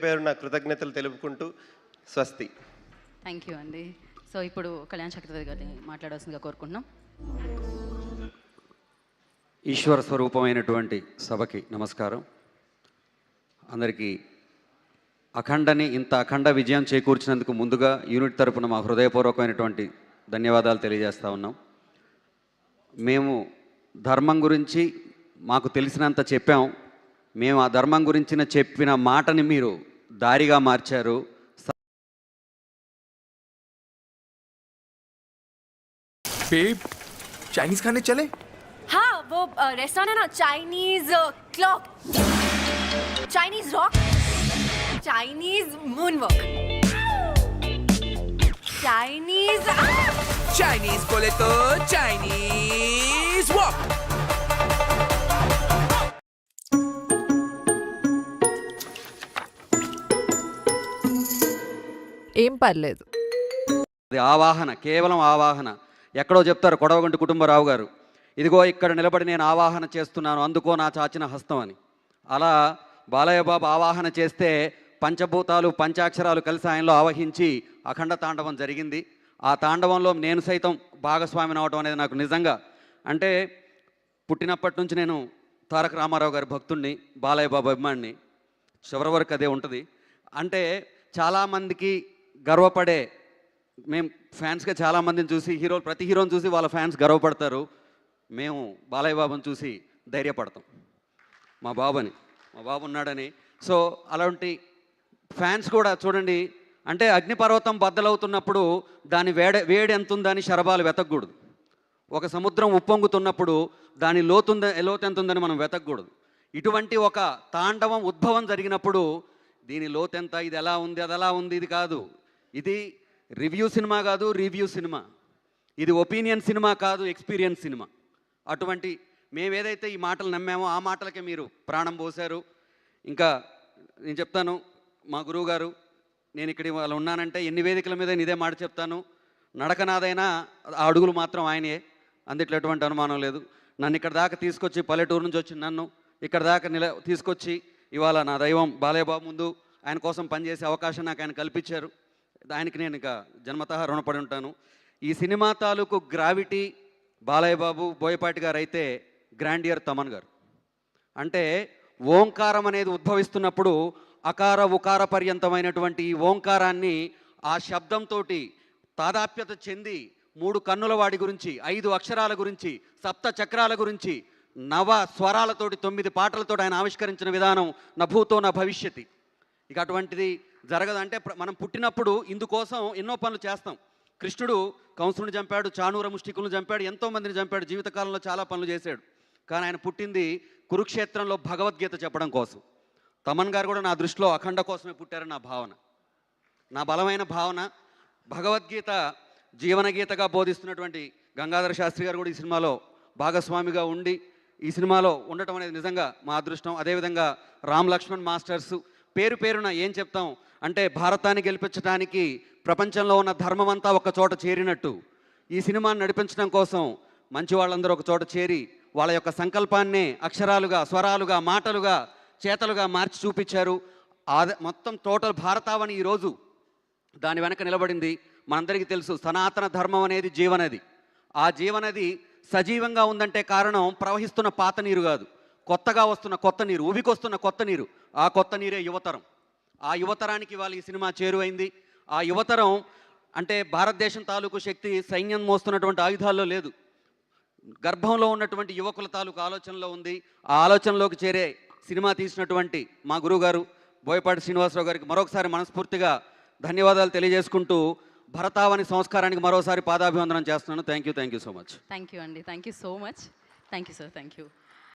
పేరు నా కృతజ్ఞతలు తెలుపుకుంటూ స్వస్తి. థ్యాంక్ యూ అండి. సో ఇప్పుడు కళ్యాణ్ చక్రవర్తి గారిని మాట్లాడాల్సిందిగా కోరుకుంటున్నాం. ఈశ్వర స్వరూపమైనటువంటి సభకి నమస్కారం. అందరికీ ఇంత అఖండ విజయం చేకూర్చినందుకు ముందుగా యూనిట్ తరపున మా హృదయపూర్వకమైనటువంటి ధన్యవాదాలు తెలియజేస్తూ ఉన్నాం. మేము ధర్మం గురించి మాకు తెలిసినంత చెప్పాం. మేము ఆ ధర్మం గురించి చెప్పిన మాటని మీరు దారిగా మార్చారు. चाइनीज खाने चले? हाँ, वो रेस्टोरेंट है ना, Chinese clock, Chinese rock, Chinese moonwalk, Chinese Chinese बोले तो चाइनीज वॉक. ఏం పర్లేదు. అది ఆవాహన, కేవలం ఆవాహన. ఎక్కడో చెప్తారు కొడవగంటి కుటుంబరావు గారు, ఇదిగో ఇక్కడ నిలబడి నేను ఆవాహన చేస్తున్నాను, అందుకో నా చాచిన హస్తం అని. అలా బాలయ్య బాబు ఆవాహన చేస్తే పంచభూతాలు పంచాక్షరాలు కలిసి ఆయనలో ఆవహించి అఖండ తాండవం జరిగింది. ఆ తాండవంలో నేను సైతం భాగస్వామిని అవడం అనేది నాకు నిజంగా, అంటే పుట్టినప్పటి నుంచి నేను తారక రామారావు గారి భక్తుడిని, బాలయ్య బాబు అభిమానిని, చివరి వరకు అదే ఉంటుంది. అంటే చాలామందికి గర్వపడే, మేము ఫ్యాన్స్గా చాలామందిని చూసి ప్రతి హీరోని చూసి వాళ్ళ ఫ్యాన్స్ గర్వపడతారు. మేము బాలయ్య బాబుని చూసి ధైర్యపడతాం, మా బాబు ఉన్నాడని. సో అలాంటి ఫ్యాన్స్ కూడా చూడండి, అంటే అగ్నిపర్వతం బద్దలవుతున్నప్పుడు దాని వేడి ఎంత ఉందని శరభాలు వెతకూడదు. ఒక సముద్రం ఉప్పొంగుతున్నప్పుడు దాని లోతు ఎంత ఉందని మనం వెతకూడదు. ఇటువంటి ఒక తాండవం ఉద్భవం జరిగినప్పుడు దీని లోతెంత, ఇది ఎలా ఉంది, అది ఎలా ఉంది, ఇది కాదు. ఇది రివ్యూ సినిమా కాదు, రివ్యూ సినిమా. ఇది ఒపీనియన్ సినిమా కాదు, ఎక్స్పీరియన్స్ సినిమా. అటువంటి మేము ఏదైతే ఈ మాటలు నమ్మామో ఆ మాటలకే మీరు ప్రాణం పోశారు. ఇంకా నేను చెప్తాను, మా గురువు గారు, నేను ఇక్కడ వాళ్ళు ఉన్నానంటే ఎన్ని వేదికల మీద ఇదే మాట చెప్తాను, నడకనాదైనా ఆ అడుగులు మాత్రం ఆయనే, అందుట్లో ఎటువంటి అనుమానం లేదు. నన్ను ఇక్కడ దాకా తీసుకొచ్చి, పల్లెటూరు నుంచి వచ్చి నన్ను ఇక్కడ దాకా తీసుకొచ్చి ఇవాళ నా దైవం బాలయ్య బాబు ముందు ఆయన కోసం పనిచేసే అవకాశం నాకు ఆయన కల్పించారు. ఆయనకి నేను ఇక జన్మతః రుణపడి ఉంటాను. ఈ సినిమా తాలూకు గ్రావిటీ బాలయ్య బాబు, బోయపాటి గారు అయితే గ్రాండియర్ తమన్ గారు. అంటే ఓంకారం అనేది ఉద్భవిస్తున్నప్పుడు అకార ఉకార పర్యంతమైనటువంటి ఈ ఓంకారాన్ని ఆ శబ్దంతో తాదాప్యత చెంది 3 కన్నుల వాడి గురించి, 5 అక్షరాల గురించి, 7 చక్రాల గురించి, 9 స్వరాలతోటి 9 పాటలతో ఆయన ఆవిష్కరించిన విధానం నభూతో నా భవిష్యతి. ఇక అటువంటిది జరగదు. అంటే మనం పుట్టినప్పుడు ఇందుకోసం ఎన్నో పనులు చేస్తాం. కృష్ణుడు కంసుని చంపాడు, చాణూర ముష్టికులను చంపాడు, ఎంతోమందిని చంపాడు, జీవితకాలంలో చాలా పనులు చేశాడు. కానీ ఆయన పుట్టింది కురుక్షేత్రంలో భగవద్గీత చెప్పడం కోసం. తమన్ గారు కూడా నా దృష్టిలో అఖండ కోసమే పుట్టారని నా భావన, నా బలమైన భావన. భగవద్గీత జీవనగీతగా బోధిస్తున్నటువంటి గంగాధర శాస్త్రి గారు కూడా ఈ సినిమాలో భాగస్వామిగా ఉండి ఈ సినిమాలో ఉండటం అనేది నిజంగా మా అదృష్టం. అదేవిధంగా రామ్ లక్ష్మణ్ మాస్టర్స్, పేరు పేరున ఏం చెప్తాం అంటే భారతాన్ని గెలిపించడానికి ప్రపంచంలో ఉన్న ధర్మం అంతా ఒక చోట చేరినట్టు ఈ సినిమాని నడిపించడం కోసం మంచి వాళ్ళందరూ ఒక చోట చేరి వాళ్ళ యొక్క సంకల్పాన్నే అక్షరాలుగా, స్వరాలుగా, మాటలుగా, చేతలుగా మార్చి చూపించారు. మొత్తం టోటల్ భారతావని ఈరోజు దాని వెనక నిలబడింది. మనందరికీ తెలుసు, సనాతన ధర్మం అనేది జీవనది. ఆ జీవనది సజీవంగా ఉందంటే కారణం ప్రవహిస్తున్న పాత నీరు కాదు, కొత్తగా వస్తున్న కొత్త నీరు, ఉబికొస్తున్న కొత్త నీరు. ఆ కొత్త నీరే యువతరం. ఆ యువతరానికి వాళ్ళు ఈ సినిమా చేరువైంది. ఆ యువతరం అంటే భారతదేశం తాలూకు శక్తి సైన్యం మోస్తున్నటువంటి ఆయుధాల్లో లేదు, గర్భంలో ఉన్నటువంటి యువకుల తాలూకు ఆలోచనలో ఉంది. ఆ ఆలోచనలోకి చేరే సినిమా తీసినటువంటి మా గురువుగారు బోయపాటి శ్రీనివాసరావు గారికి మరొకసారి మనస్ఫూర్తిగా ధన్యవాదాలు తెలియజేసుకుంటూ భరతావని సంస్కారానికి మరోసారి పాదాభివందనం చేస్తున్నాను. Thank you so much. Thank you అండి. Thank you so much. Thank you sir. Thank you.